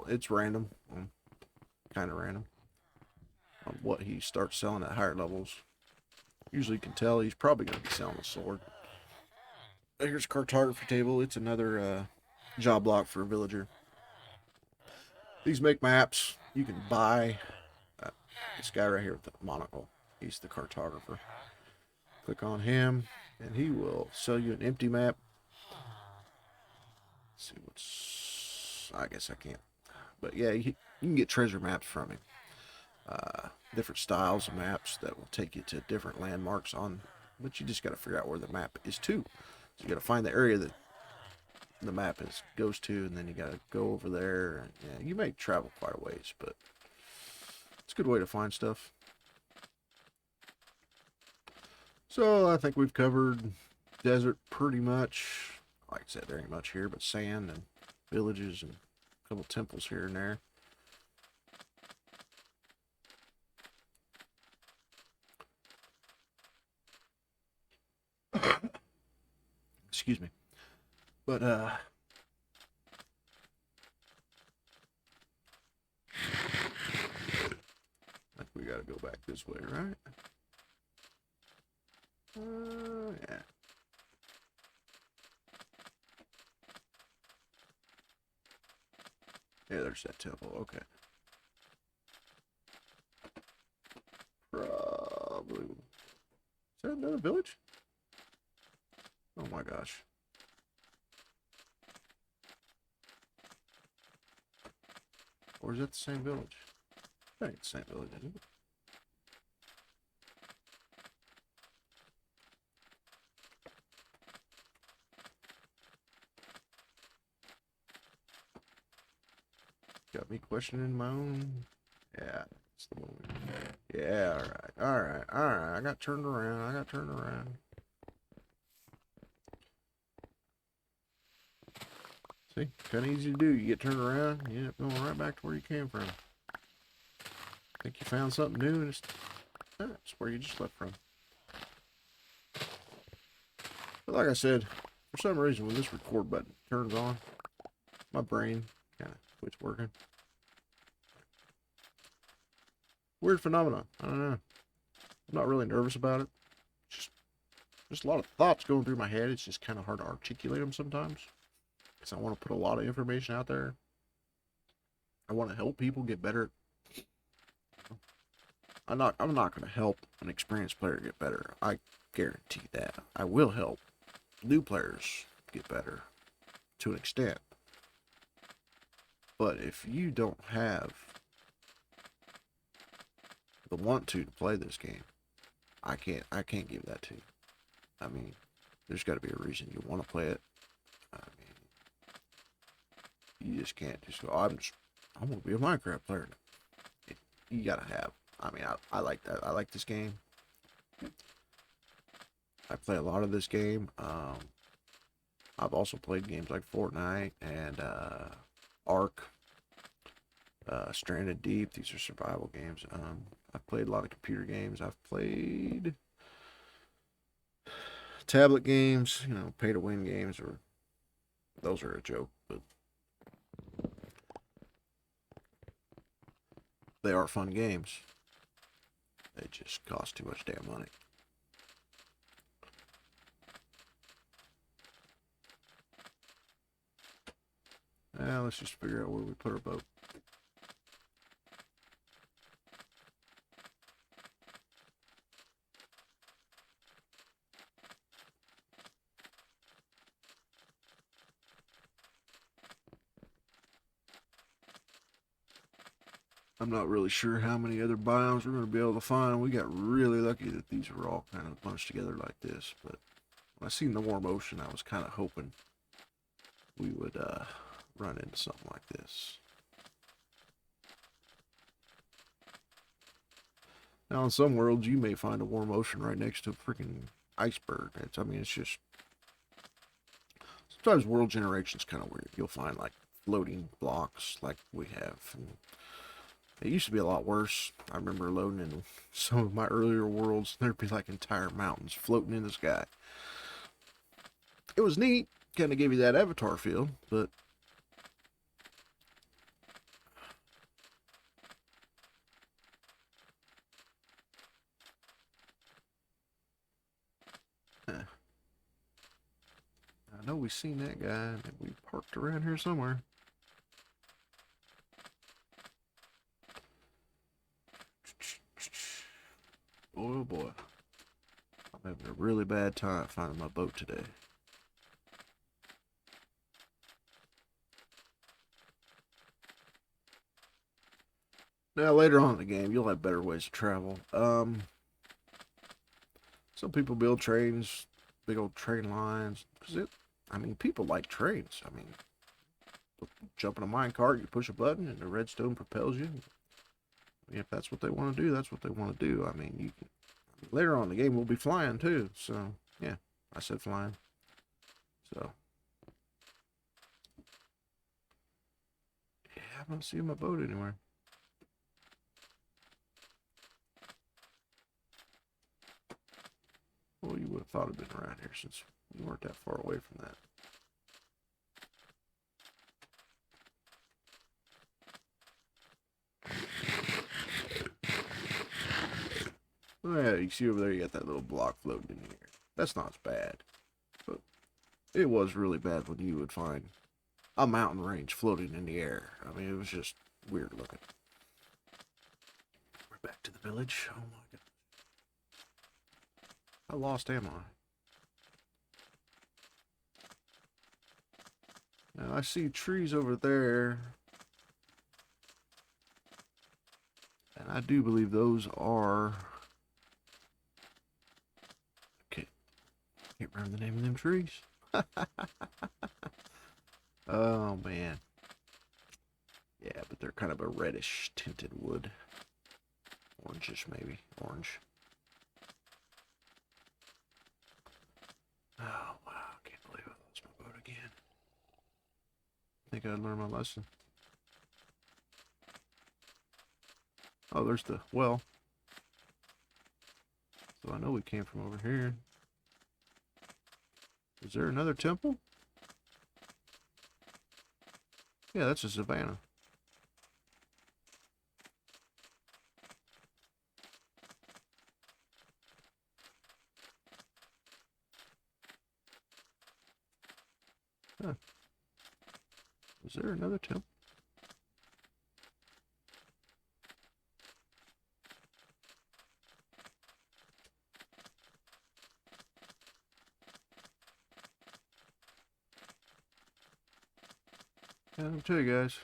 It's random, kind of random, on what he starts selling at higher levels. Usually you can tell he's probably going to be selling a sword. Here's a cartography table. It's another job block for a villager. These make maps. You can buy this guy right here with the monocle. He's the cartographer. Click on him, and he will sell you an empty map. Let's see what's... I guess I can't. But yeah, you can get treasure maps from him. Different styles of maps that will take you to different landmarks on... But you just got to figure out where the map is to. So you got to find the area that the map goes to, and then you got to go over there. And, yeah, you may travel quite a ways, but it's a good way to find stuff. So I think we've covered desert pretty much. Like I said, there ain't much here but sand and villages and a couple temples here and there. Excuse me. But I think we gotta go back this way, right? Yeah. Yeah, there's that temple. Okay. Probably. Is that another village? Oh my gosh. Or is that the same village? That ain't the same village, is it? Got me questioning my own. Yeah, it's the moment. Yeah, alright. I got turned around. See, kind of easy to do. You get turned around, you end up going right back to where you came from. Think you found something new, and it's where you just left from. But like I said, for some reason, when this record button turns on, my brain kind of quits working. Weird phenomenon. I don't know. I'm not really nervous about it. Just a lot of thoughts going through my head. It's just kind of hard to articulate them sometimes. Because I want to put a lot of information out there. I want to help people get better. I'm not going to help an experienced player get better. I guarantee that. I will help new players get better to an extent. But if you don't have the want to play this game, I can't give that to you. I mean, there's got to be a reason you want to play it. I mean, you just can't just go, I'm going to be a Minecraft player. You got to have. I mean, I like that. I like this game. I play a lot of this game. I've also played games like Fortnite and Ark, Stranded Deep. These are survival games. I've played a lot of computer games. I've played tablet games, pay-to-win games, or those are a joke, but they are fun games. They just cost too much damn money. Now let's just figure out where we put our boat. I'm not really sure how many other biomes we're going to be able to find. We got really lucky that these were all kind of bunched together like this. But when I seen the warm ocean, I was kind of hoping we would run into something like this. Now, in some worlds, you may find a warm ocean right next to a freaking iceberg. It's just... Sometimes world generation's kind of weird. You'll find, like, floating blocks like we have. And it used to be a lot worse. I remember loading in some of my earlier worlds, there'd be, like, entire mountains floating in the sky. It was neat. Kind of gave you that Avatar feel, but... I know we've seen that guy, and we parked around here somewhere. Oh boy. I'm having a really bad time finding my boat today. Now, later on in the game, you'll have better ways to travel. Some people build trains, big old train lines, because people like trains. I mean, jump in a mine cart, you push a button, and the redstone propels you. If that's what they want to do, that's what they want to do. I mean, later on in the game, we'll be flying too. So, yeah, I said flying. So, yeah, I don't see my boat anywhere. Well, you would have thought it'd been around here since we weren't that far away from that. Oh, yeah, you see over there, you got that little block floating in the air. That's not as bad. But it was really bad when you would find a mountain range floating in the air. I mean, it was just weird looking. We're back to the village. Oh my god. How lost am I? Now I see trees over there. And I do believe those are... Okay. Can't remember the name of them trees. Oh man. Yeah, but they're kind of a reddish tinted wood. Orangish, maybe. Orange. Oh, wow. I can't believe I lost my boat again. I think I'd learned my lesson. Oh, there's the well. So I know we came from over here. Is there another temple? Yeah, that's a savannah. Huh. Is there another temple? Yeah, I'll tell you guys.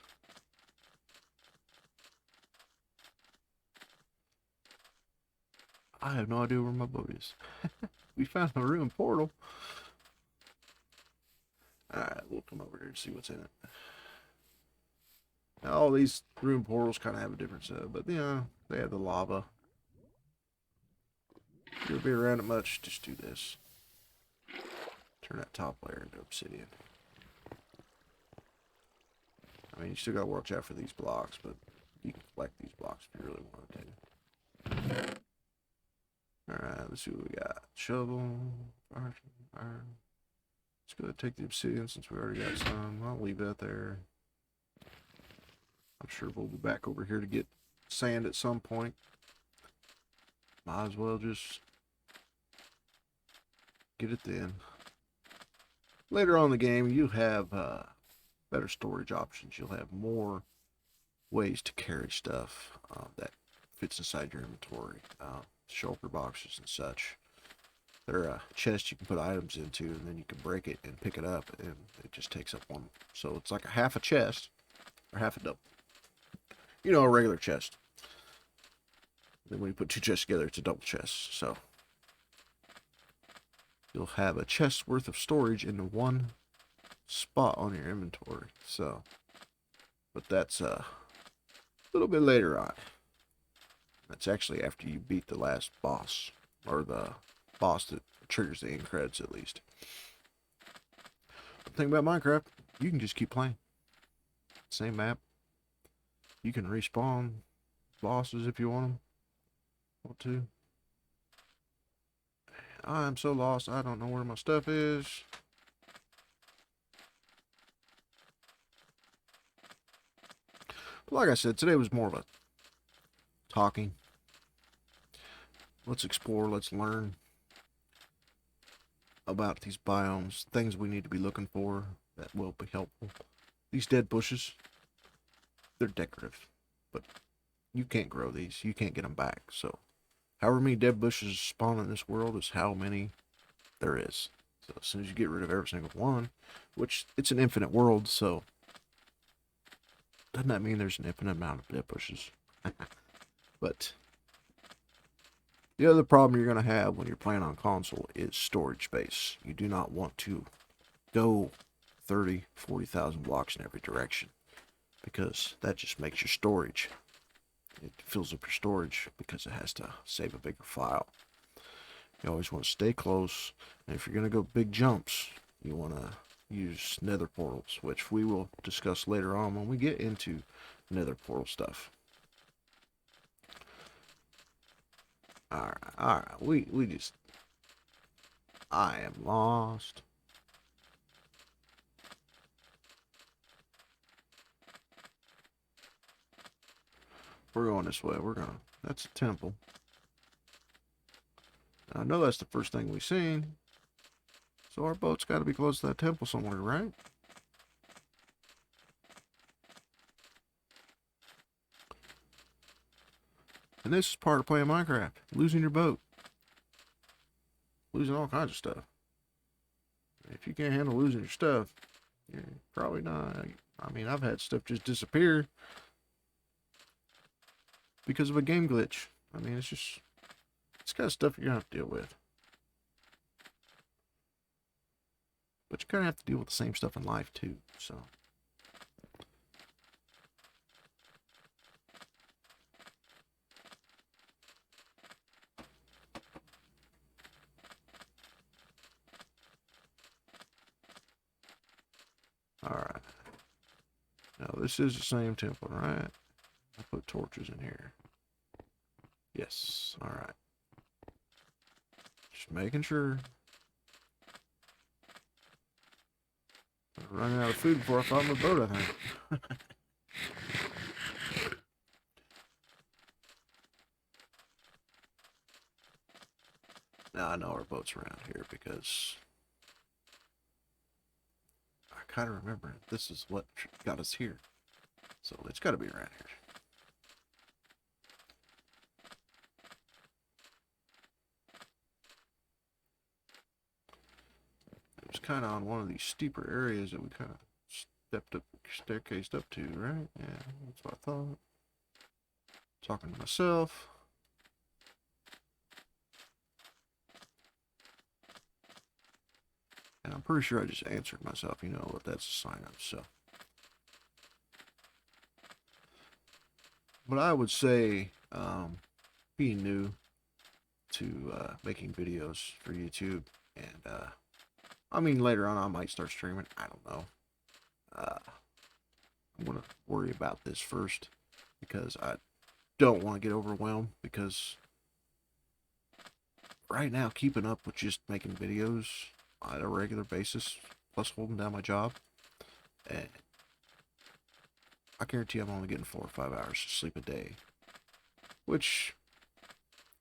I have no idea where my boat is. We found a ruined portal. Alright, we'll come over here and see what's in it. Now, all these ruined portals kind of have a different setup, but they have the lava. If you'll be around it much, just do this. Turn that top layer into obsidian. I mean, you still gotta watch out for these blocks, but you can collect these blocks if you really want to. Alright, let's see what we got. Shovel, iron. Let's go ahead and take the obsidian since we already got some. I'll leave that there. I'm sure we'll be back over here to get sand at some point. Might as well just get it then. Later on in the game, you have better storage options. You'll have more ways to carry stuff that fits inside your inventory. Shulker boxes and such. They're a chest you can put items into, and then you can break it and pick it up, and it just takes up one. So it's like a half a chest, or half a double. You know, a regular chest. Then when you put two chests together, it's a double chest. So you'll have a chest worth of storage in one spot on your inventory. So, but that's a little bit later on. That's actually after you beat the last boss, or the boss that triggers the end credits at least. The thing about Minecraft, you can just keep playing. Same map. You can respawn bosses if you want them. Want to. I'm so lost, I don't know where my stuff is. But like I said, today was more of a talking. Let's explore, let's learn about these biomes, things we need to be looking for that will be helpful. These dead bushes, they're decorative, but you can't grow these. You can't get them back. So however many dead bushes spawn in this world is how many there is. So as soon as you get rid of every single one, which it's an infinite world, so doesn't that mean there's an infinite amount of dead bushes? But the other problem you're going to have when you're playing on console is storage space. You do not want to go 30, 40,000 blocks in every direction, because that just makes your storage. It fills up your storage because it has to save a bigger file. You always want to stay close, and if you're going to go big jumps, you want to use nether portals, which we will discuss later on when we get into nether portal stuff. Alright, we just... I am lost. We're going this way. That's a temple. I know that's the first thing we've seen. So our boat's got to be close to that temple somewhere, right? And this is part of playing Minecraft. Losing your boat. Losing all kinds of stuff. If you can't handle losing your stuff, you're probably not... I mean, I've had stuff just disappear because of a game glitch. I mean, it's kind of stuff you're going to have to deal with. But you kind of have to deal with the same stuff in life, too, so... Alright. Now, this is the same temple, right? I put torches in here. Yes. Alright. Just making sure. I'm running out of food before I find my boat, I think. Now I know our boat's around here because I kind of remember this is what got us here. So it's got to be around here. It was kind of on one of these steeper areas that we kind of staircased up to, right? Yeah, that's what I thought. Talking to myself. And I'm pretty sure I just answered myself, you know what that's a sign of, so. But I would say, being new to making videos for YouTube, and I mean later on I might start streaming, I don't know. I'm going to worry about this first because I don't want to get overwhelmed, because right now keeping up with just making videos on a regular basis plus holding down my job, and I guarantee I'm only getting 4 or 5 hours of sleep a day, which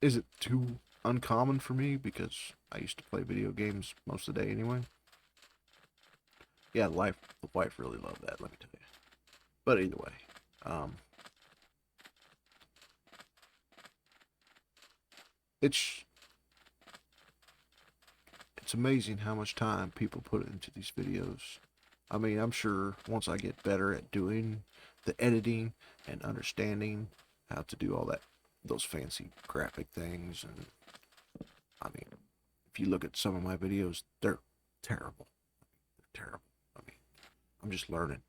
isn't too uncommon for me because I used to play video games most of the day anyway. Yeah, the wife really loved that, let me tell you. But either way, it's amazing how much time people put into these videos. I mean, I'm sure once I get better at doing the editing and understanding how to do all that, those fancy graphic things, and I mean, if you look at some of my videos, they're terrible. They're terrible. I mean, I'm just learning.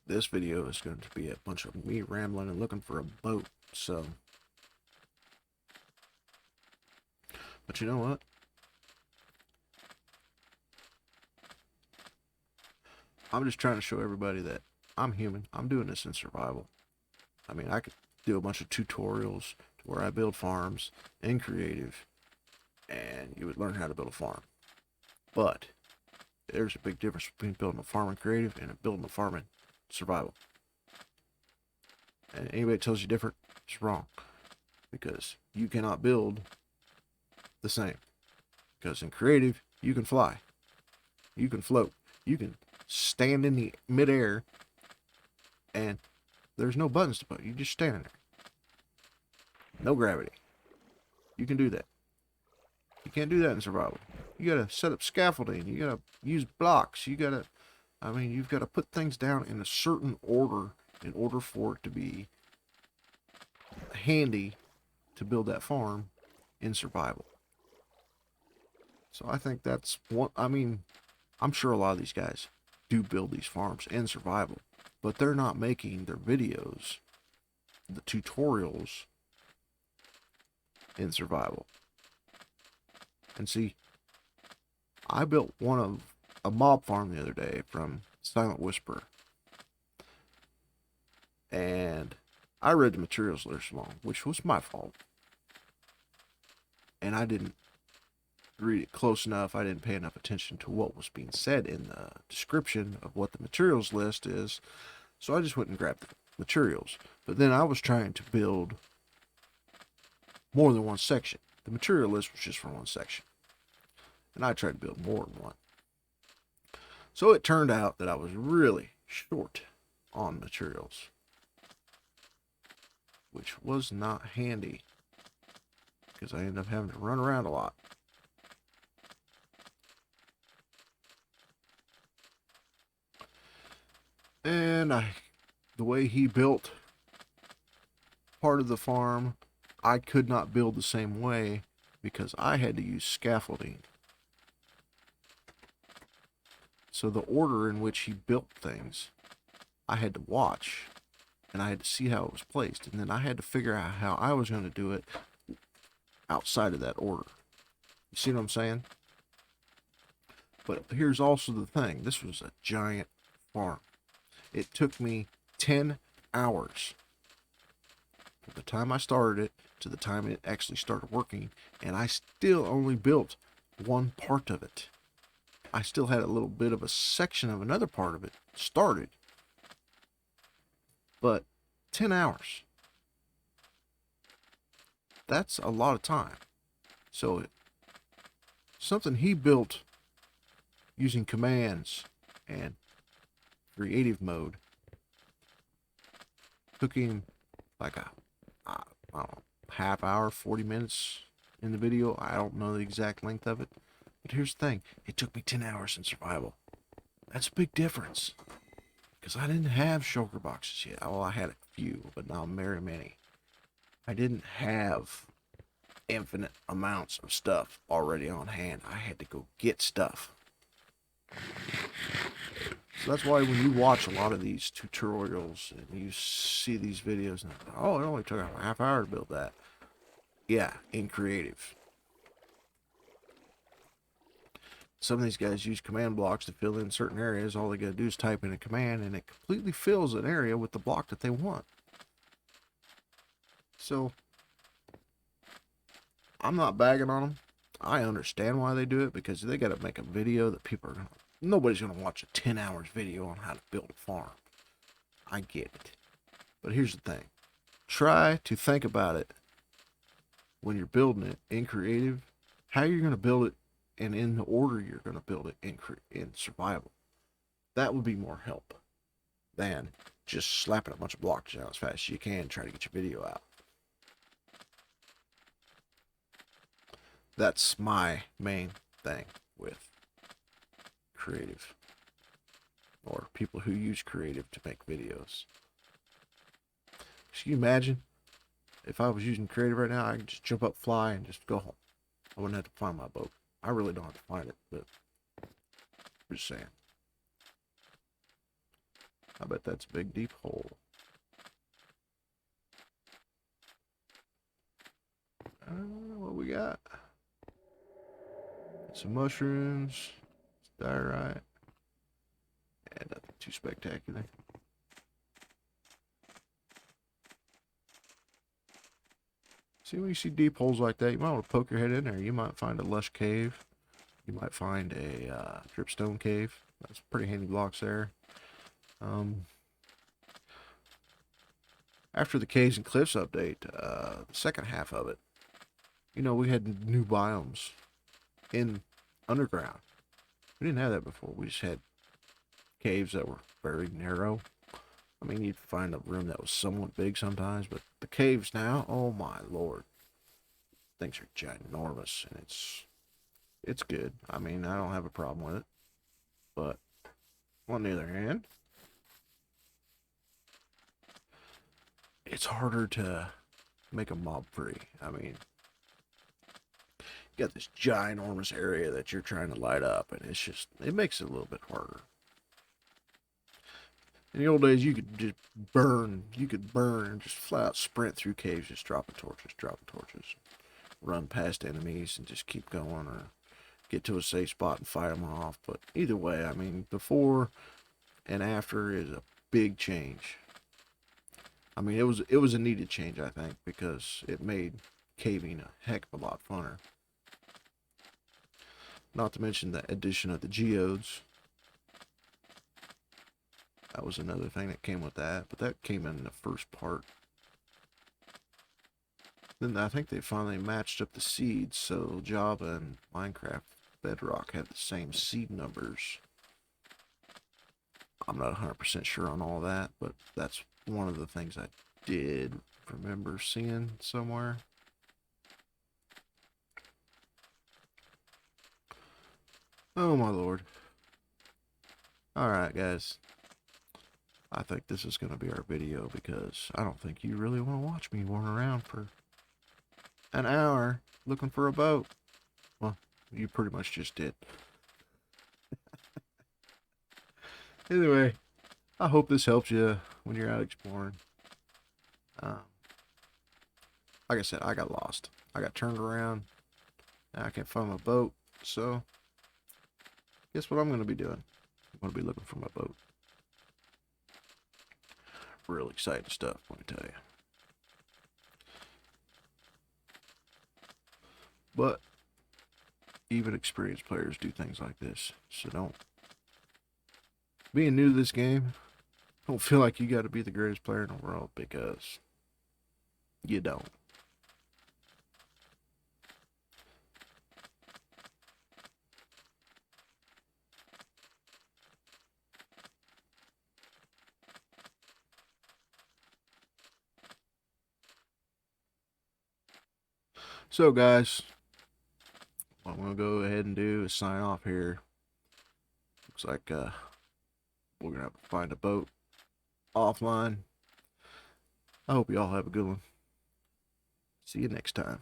This video is going to be a bunch of me rambling and looking for a boat, so. But you know what? I'm just trying to show everybody that I'm human. I'm doing this in survival. I mean, I could do a bunch of tutorials where I build farms in creative, and you would learn how to build a farm. But there's a big difference between building a farm in creative and building a farm in survival. And anybody that tells you different is wrong, because you cannot build the same. Because in creative, you can fly, you can float, you can stand in the midair, and there's no buttons to put. You just stand there. No gravity. You can do that. You can't do that in survival. You gotta set up scaffolding. You gotta use blocks. You gotta, I mean, you've got to put things down in a certain order in order for it to be handy to build that farm in survival. So I think that's one. I mean, I'm sure a lot of these guys do build these farms in survival, but they're not making their videos, the tutorials, in survival. And see, I built one of a mob farm the other day from Silent Whisper, and I read the materials list wrong, which was my fault, and I didn't read it close enough. I didn't pay enough attention to what was being said in the description of what the materials list is, so I just went and grabbed the materials. But then I was trying to build more than one section. The material list was just for one section, and I tried to build more than one. So it turned out that I was really short on materials, which was not handy because I ended up having to run around a lot. And the way he built part of the farm, I could not build the same way because I had to use scaffolding. So the order in which he built things, I had to watch, and I had to see how it was placed, and then I had to figure out how I was going to do it outside of that order. You see what I'm saying? But here's also the thing. This was a giant farm. It took me 10 hours from the time I started it to the time it actually started working, and I still only built one part of it. I still had a little bit of a section of another part of it started, but 10 hours. That's a lot of time. So something he built using commands and creative mode took him like I don't know, half hour, 40 minutes in the video. I don't know the exact length of it. But here's the thing. It took me 10 hours in survival. That's a big difference. Because I didn't have shulker boxes yet. Well, I had a few, but not very many. I didn't have infinite amounts of stuff already on hand. I had to go get stuff. So that's why when you watch a lot of these tutorials and you see these videos, and oh, it only took a half hour to build that. Yeah, in creative. Some of these guys use command blocks to fill in certain areas. All they gotta do is type in a command and it completely fills an area with the block that they want. So I'm not bagging on them. I understand why they do it, because they gotta make a video that people are gonna, nobody's gonna watch a 10 hours video on how to build a farm. I get it. But here's the thing. Try to think about it when you're building it in creative, how you're gonna build it and in the order you're going to build it in survival. That would be more help than just slapping a bunch of blocks down as fast as you can, try to get your video out. That's my main thing with creative, or people who use creative to make videos. Can you imagine if I was using creative right now? I could just jump up, fly, and just go home. I wouldn't have to find my boat. I really don't have to find it, but I'm just saying. I bet that's a big deep hole. What we got? Some mushrooms, diorite, and nothing too spectacular. See, when you see deep holes like that, you might want to poke your head in there. You might find a lush cave. You might find a dripstone cave. That's pretty handy blocks there. After the Caves and Cliffs update, the second half of it, you know, we had new biomes in underground. We didn't have that before. We just had caves that were very narrow. I mean, you'd find a room that was somewhat big sometimes, but the caves now, oh my lord. Things are ginormous, and it's good. I mean, I don't have a problem with it. But on the other hand, it's harder to make a mob free. I mean, you got this ginormous area that you're trying to light up, and it makes it a little bit harder. In the old days, you could just burn. You could burn and just flat out sprint through caves, just dropping torches, run past enemies, and just keep going, or get to a safe spot and fight them off. But either way, I mean, before and after is a big change. I mean, it was a needed change, I think, because it made caving a heck of a lot funner. Not to mention the addition of the geodes. That was another thing that came with that, but that came in the first part. Then I think they finally matched up the seeds, so Java and Minecraft Bedrock have the same seed numbers. I'm not 100% sure on all that, but that's one of the things I did remember seeing somewhere. Oh my lord. Alright guys. I think this is going to be our video, because I don't think you really want to watch me run around for an hour looking for a boat. Well, you pretty much just did. Anyway, I hope this helps you when you're out exploring. Like I said, I got lost. I got turned around. Now I can't find my boat. So, guess what I'm going to be doing? I'm going to be looking for my boat. Real exciting stuff, let me tell you. But even experienced players do things like this, so don't. Being new to this game, don't feel like you got to be the greatest player in the world, because you don't. So, guys, what I'm going to go ahead and do is sign off here. Looks like we're going to have to find a boat offline. I hope you all have a good one. See you next time.